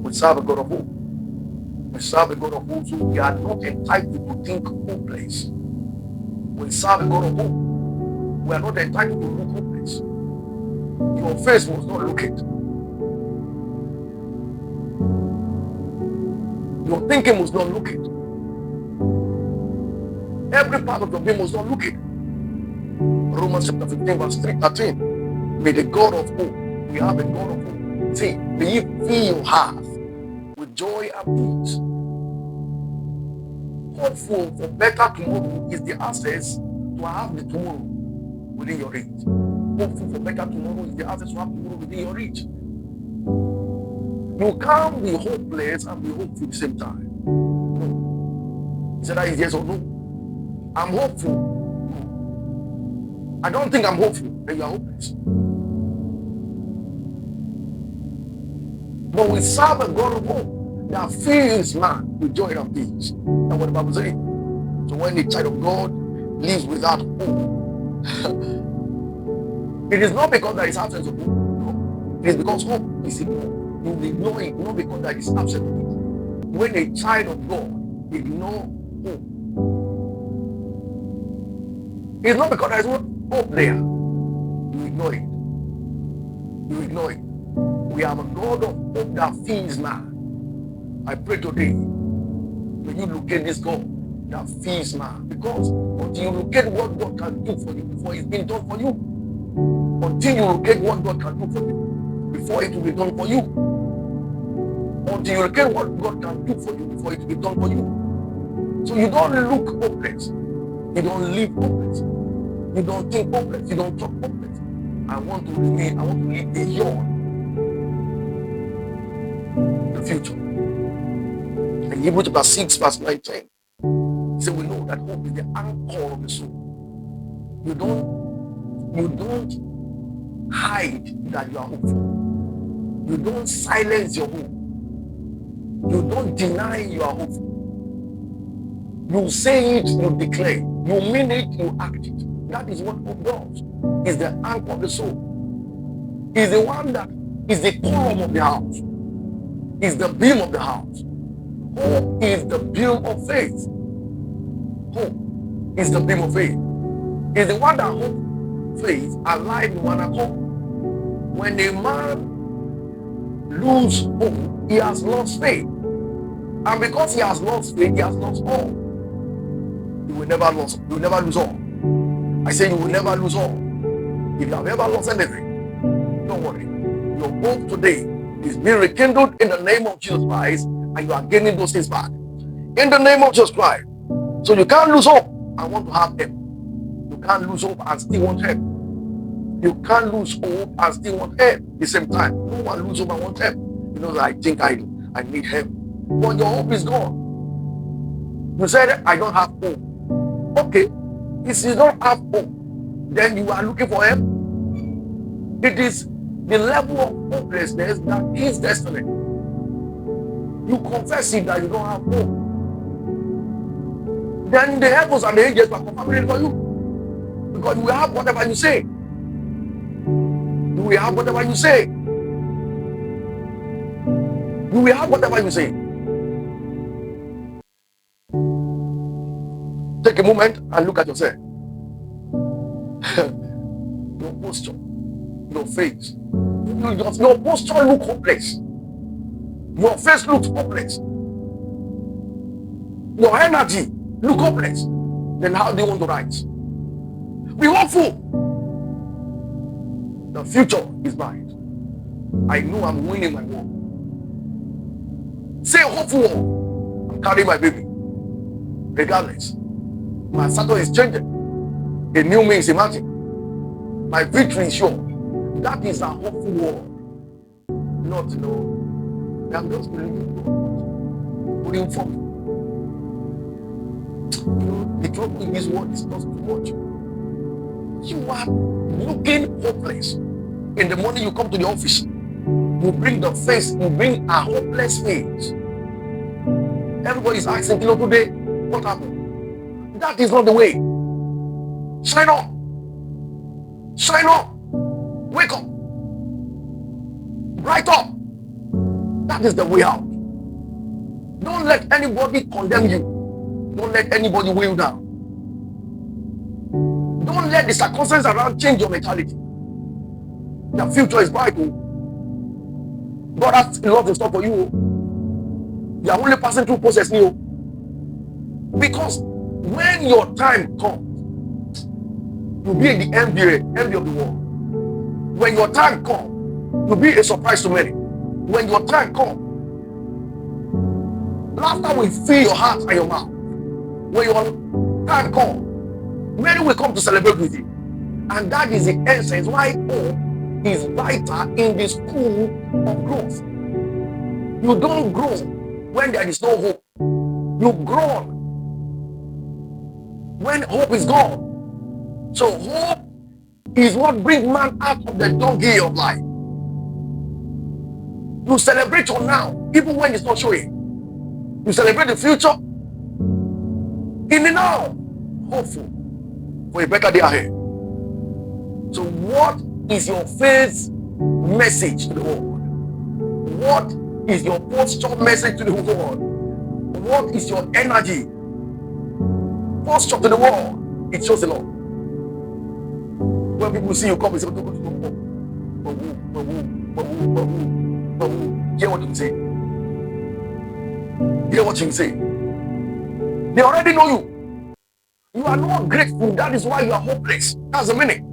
We serve a God of hope. We serve a God of hope, so we are not entitled to think hopeless. We serve a God of hope. We are not entitled to look hopeless. Your face must not look it. Your thinking must not look it. Every part of your being must not look it. Romans chapter 15 verse 13. May the God of hope, we have a God of hope. See, may you fill your heart with joy and peace. Hopeful for better tomorrow is the access to have the tomorrow within your reach. Hopeful for better tomorrow is the access to have tomorrow within your reach. You can't be hopeless and be hopeful at the same time. No. Is that yes or no? I'm hopeful. No. I don't think I'm hopeful. Then you are hopeless. But we serve a God of hope that fills man with joy and peace. That's what the Bible says. So when the child of God lives without hope, it is not because there is absence of hope. No. It is because hope is ignored. You ignore it, not because there is absence of it. When a child of God ignores hope, it's not because there is no hope there. You ignore it. You ignore it. We have a God of hope that feeds man. I pray today, may you locate this God that feeds man. Because until you locate what God can do for you before it's been done for you, until you locate what God can do for you before it will be done for you, until you locate what God can do for you before it will be done for you. So you don't look hopeless. You don't live hopeless. You don't think hopeless. You don't talk hopeless. I want to live beyond the future. And Hebrews chapter 6 verse 19. So we know that hope is the anchor of the soul. You don't hide that you are hopeful. You don't silence your hope. You don't deny you are hopeful. You say it, you declare. You mean it, you act it. That is what hope does. It's the anchor of the soul. It's the one that is the column of the house. It's the beam of the house. Hope is the beam of faith. Hope is the beam of faith. It's the one that hope, faith, alive in one accord. When a man loses hope, he has lost faith. And because he has lost faith, he has lost all. You will never lose. You will never lose all. I say you will never lose all. If you have ever lost anything, don't worry. Your hope today is being rekindled in the name of Jesus Christ, and you are gaining those things back. In the name of Jesus Christ. So you can't lose hope and want to have help. You can't lose hope and still want help. You can't lose hope and still want help at the same time. No one loses hope and wants help. You know, I think I need help. But your hope is gone. You said, I don't have hope. Okay, if you don't have hope, then you are looking for help. It is the level of hopelessness that is destiny. You confess it that you don't have hope. Then the heavens and the angels will confirm it for you. Because you will have whatever you say. You will have whatever you say. You will have whatever you say. Take a moment and look at yourself. Your posture, your face. Your posture looks hopeless. Your face looks hopeless. Your energy looks hopeless. Then how do you want to rise? Be hopeful. The future is bright. I know I'm winning my war. Say hopeful. I'm carrying my baby. Regardless. My status is changing. A new me is emerging. My victory is sure. That is a hopeful world. Not, I'm just believing God. Praying for me. The trouble in this world is not too much. You are looking hopeless. In the morning you come to the office, you bring the face, you bring a hopeless face. Everybody is asking, today, what happened? That is not the way. Shine up. Shine up. Wake up. Bright up. That is the way out. Don't let anybody condemn you. Don't let anybody weigh you down. Don't let the circumstances around change your mentality. The future is bright. God has a lot in store for you. You are only passing through process new. Because when your time comes, you'll be in the envy of the world. When your time comes, you'll be a surprise to many. When your time comes, laughter will fill your heart and your mouth. When your time comes, many will come to celebrate with you. And that is the essence why hope is vital in the school of growth. You don't grow when there is no hope. You grow when hope is gone. So hope is what brings man out of the dunghill of life. You celebrate your now, even when it's not showing. You celebrate the future in the now, hopeful for a better day ahead. So what is your faith message to the world? What is your posture message to the world? What is your energy posture to the world? It shows a lot. When people see you come and say, hear what you say. Hear what you say. They already know you. You are not grateful. That is why you are hopeless. That's the meaning.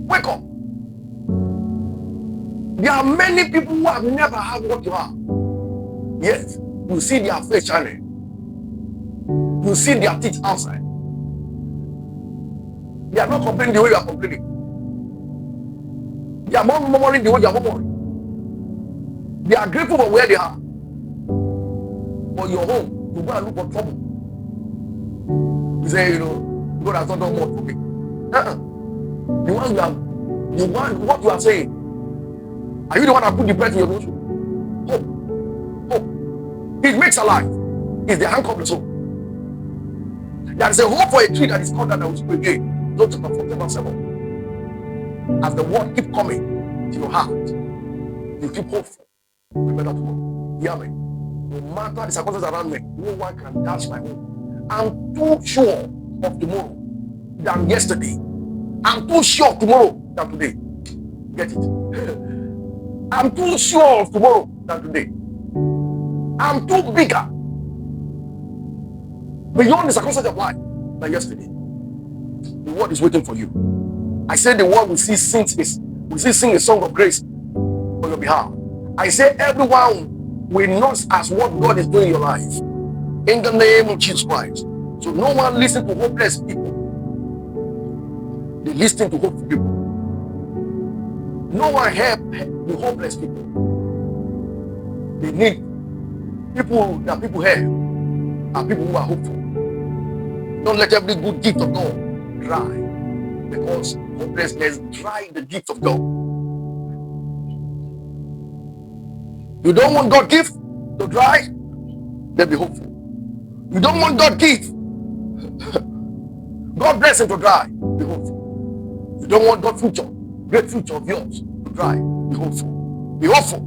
Wake up. There are many people who have never had what you have. Yes, you see their face shining. You see their teeth outside. They are not complaining the way you are complaining. They are not murmuring the way you are murmuring. They are grateful for where they are. But your home, you go and look for trouble. You say, God has not done more for me. The ones you have, what you are saying. Are you the one that put the breath in your nose? Hope. Hope. It makes alive. It's the anchor of the soul. There is a hope for a tree that is called that will spring again. Don't chapter 14 verse 7. As the word keep coming to your heart, you keep hopeful. Remember tomorrow. Hear me. No matter the circumstances around me, no one can dash my hope. I'm too sure of tomorrow than yesterday. I'm too sure of tomorrow than today. Get it? I'm too sure of tomorrow than today. I'm too bigger beyond the circumstances of life than yesterday. The world is waiting for you. I say the world will see sing a song of grace on your behalf. I say everyone will not as what God is doing in your life. In the name of Jesus Christ. So no one listen to hopeless people. They listen to hopeful people. No one help the hopeless people. They need people that people help are people who are hopeful. Don't let every good gift of God dry, because hopelessness dry the gift of God. You don't want God's gift to dry, then be hopeful. You don't want God's gift, God bless him to dry, be hopeful. You don't want God's future, great future of yours to dry, be hopeful. Be hopeful.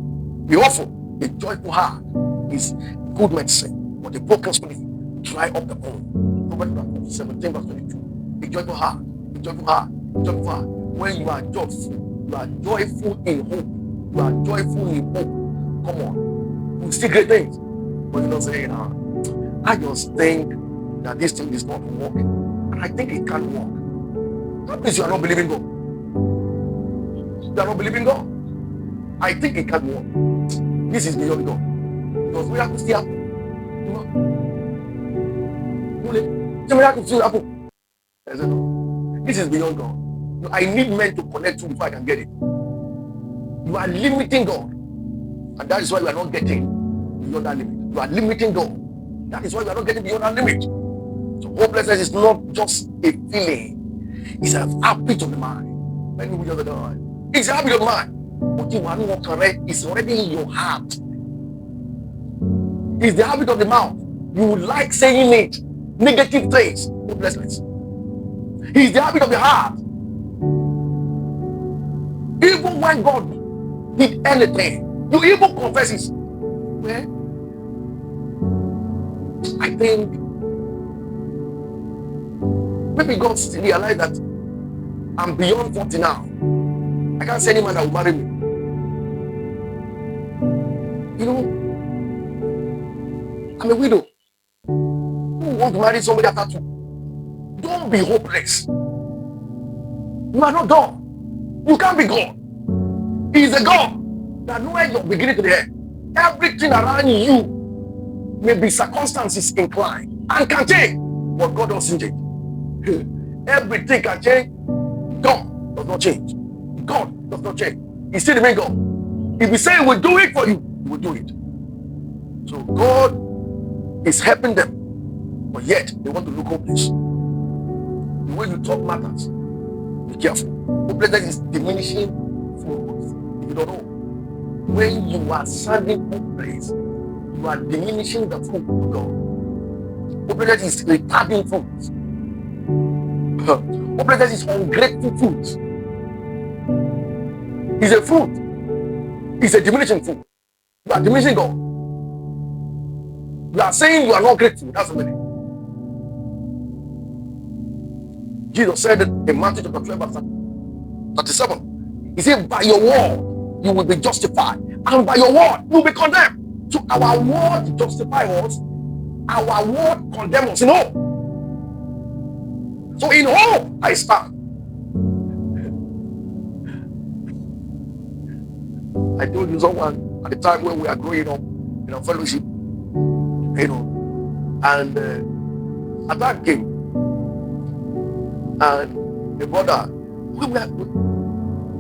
Be hopeful. A joyful heart is good medicine, but a broken spirit dry up the bone. Proverbs 17 verse 22. A joyful heart, a joyful heart, a joyful heart. When you are joyful, you are joyful in hope. You are joyful in hope. Come on, you see great things, but you don't say, I just think that this thing is not working, and I think it can work. That means you are not believing God. You are not believing God. I think it can work. This is beyond God. Because miracles still happen. Miracles still happen. I said, no. This is beyond God. I need men to connect to before I can get it. You are limiting God. And that is why you are not getting beyond that limit. You are limiting God. That is why you are not getting beyond that limit. So hopelessness is not just a feeling. It's a habit of the mind. Many people just die. It's a habit of the mind. But you are not correct. It's already in your heart. It's the habit of the mouth. You like saying it. Negative things. Hopelessness. It's the habit of the heart. Even when God did anything. You even confess it. Well, I think maybe God still realized that I'm beyond 40 now. I can't say any man that will marry me. You know, I'm a widow. Who want to marry somebody after 2? Don't be hopeless. You are not God. You can't be God. He is a God that knows your beginning to the end. Everything around you may be circumstances inclined and can change, but God doesn't change. Everything can change. God does not change. God does not change. He still remains God. If He say He will do it for you, He will do it. So God is helping them, but yet they want to look hopeless. The way you talk matters. Be careful. Hopelessness is diminishing fruit. If you don't know, when you are sounding hopeless, you are diminishing the fruit of God. Hopelessness is retarding fruit. Hopelessness is ungrateful fruit. It's a fruit. It's a diminishing fruit. You are diminishing God. You are saying you are not grateful. That's the meaning. Jesus said in Matthew chapter 12, verse 37. He said, by your word you will be justified, and by your word you will be condemned. So our word justify us, our word condemn us in hope. So in hope I stand. I told you someone at the time when we are growing up in our fellowship, and attack came, and the brother,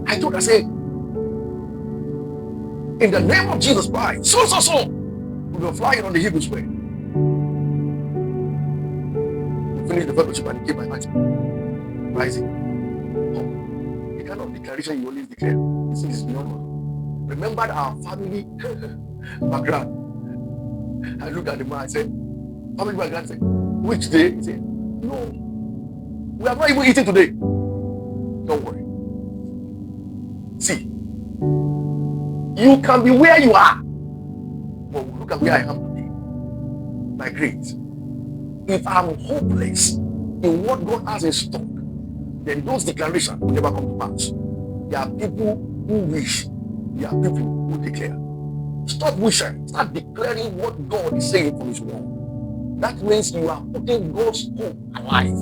I told her, I said, in the name of Jesus Christ, so we were flying on the Hebrew square. We finished the fellowship and he came my husband, rising. Oh, the kind of declaration you always declare, this is normal. Remember our family background. I looked at the man, I said, family background, I said, which day? He said, no, we have not even eaten today. Don't worry. See, you can be where you are, but look at where I am today. My grace. If I'm hopeless in what God has in stock, then those declarations will never come to pass. There are people who wish, there are people who declare. Stop wishing, start declaring what God is saying from His word. That means you are putting God's hope alive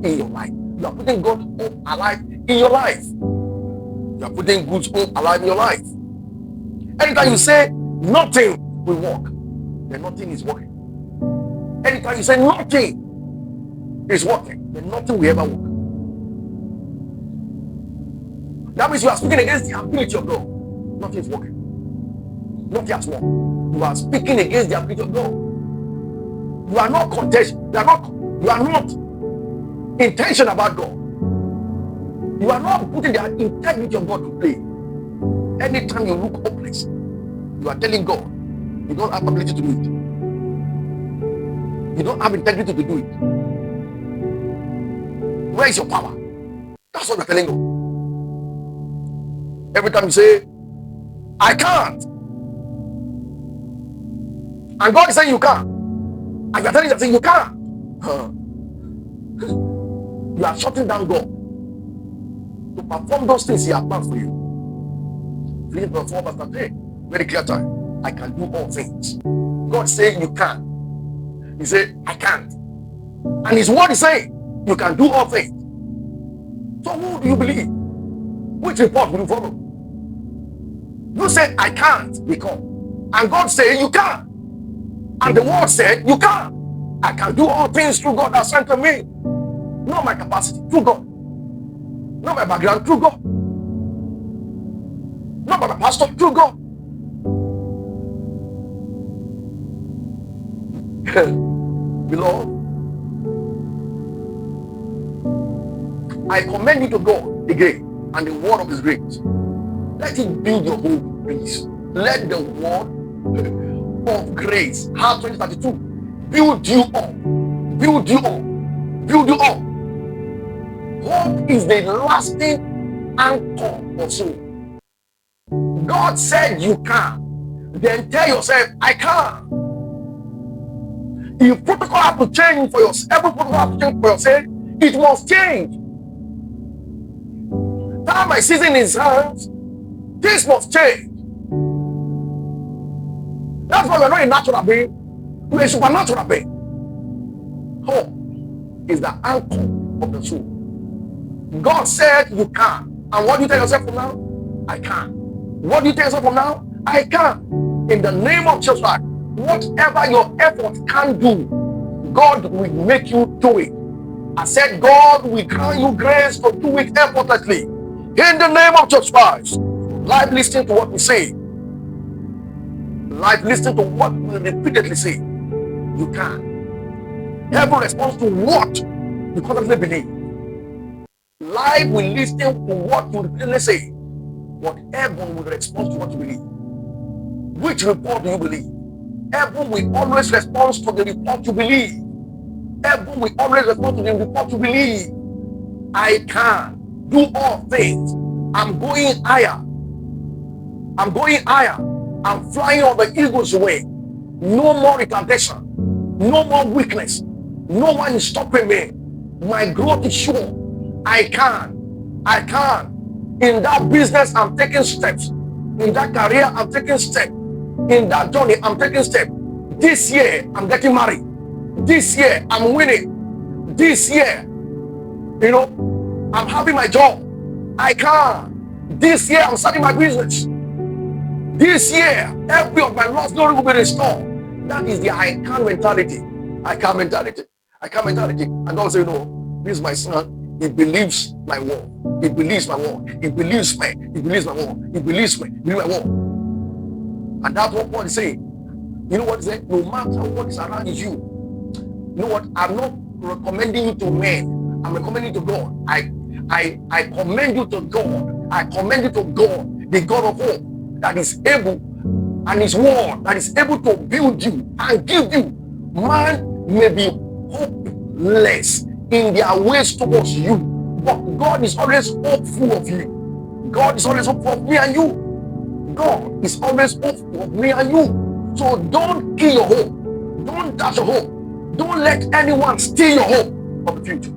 in your life. You are putting God's hope alive in your life. You are putting God's hope alive in your life. Anytime you say nothing will work, then nothing is working. Anytime you say nothing is working, then nothing will ever work. That means you are speaking against the ability of God. Nothing is working. Nothing has worked. You are speaking against the ability of God. You are not contest. You are not intention about God. You are not putting the integrity of God to play. Anytime you look hopeless, you are telling God you don't have ability to do it. You don't have integrity to do it. Where is your power? That's what you're telling God. Every time you say, I can't, and God is saying you can't, and you're telling him saying you can't, you are shutting down God to perform those things He has planned for you. Philippians 4 verse 3, very clear time. I can do all things. God saying you can. He said, I can't. And His word is saying, you can do all things. So who do you believe? Which report will you follow? You said, I can't become. And God said, you can. And the word said, you can. I can do all things through God that sent to me. Not my capacity, through God. Not my background, through God. Not by my pastor, through God. Beloved, I commend you to God again and the word of His grace. Let it build your hope, please. Let the word of grace, Heart 2032, build you up. Build you up. Build you up. Hope is the lasting anchor of soul. God said you can. Then tell yourself, I can. If protocol have to change for yourself, every protocol have to change for yourself, it must change. Time my season is hands, this must change. That's why we're not a natural being, we're a supernatural being. Hope is the anchor of the soul. God said you can. And what do you tell yourself from now? I can. What do you tell yourself from now? I can. In the name of Jesus Christ, whatever your effort can do, God will make you do it. I said, God will grant you grace to do it effortlessly. In the name of Jesus Christ. Life listening to what we say. Life listening to what we repeatedly say. You can. Heaven responds to what you constantly believe. Life will listen to what you repeatedly say. But heaven will respond to what you believe. Which report do you believe? Heaven will always respond to the report you believe. Heaven will always respond to the report you believe. I can do all things. I'm going higher. I'm going higher. I'm flying on the eagle's way. No more retardation. No more weakness. No one is stopping me. My growth is sure. I can. I can. In that business, I'm taking steps. In that career, I'm taking steps. In that journey, I'm taking steps. This year, I'm getting married. This year, I'm winning. This year, I'm having my job. I can. This year, I'm starting my business. This year, every of my lost glory will be restored. That is the I can mentality. I can mentality. I can mentality. And God say, no, this is my son. He believes my word. He believes my word. He believes me. He believes my word. He believes me. He believes my word. And that's what Paul is saying. You know what he said? No matter what is around you, you know what? I'm not recommending you to men. I'm recommending you to God. I commend you to God. I commend you to God, the God of hope, that is able, and his word that is able to build you and give you. Man may be hopeless in their ways towards you, but God is always hopeful of you. God is always hopeful of me and you. God is always hopeful of me and you. So don't kill your hope. Don't dash your hope. Don't let anyone steal your hope of the future.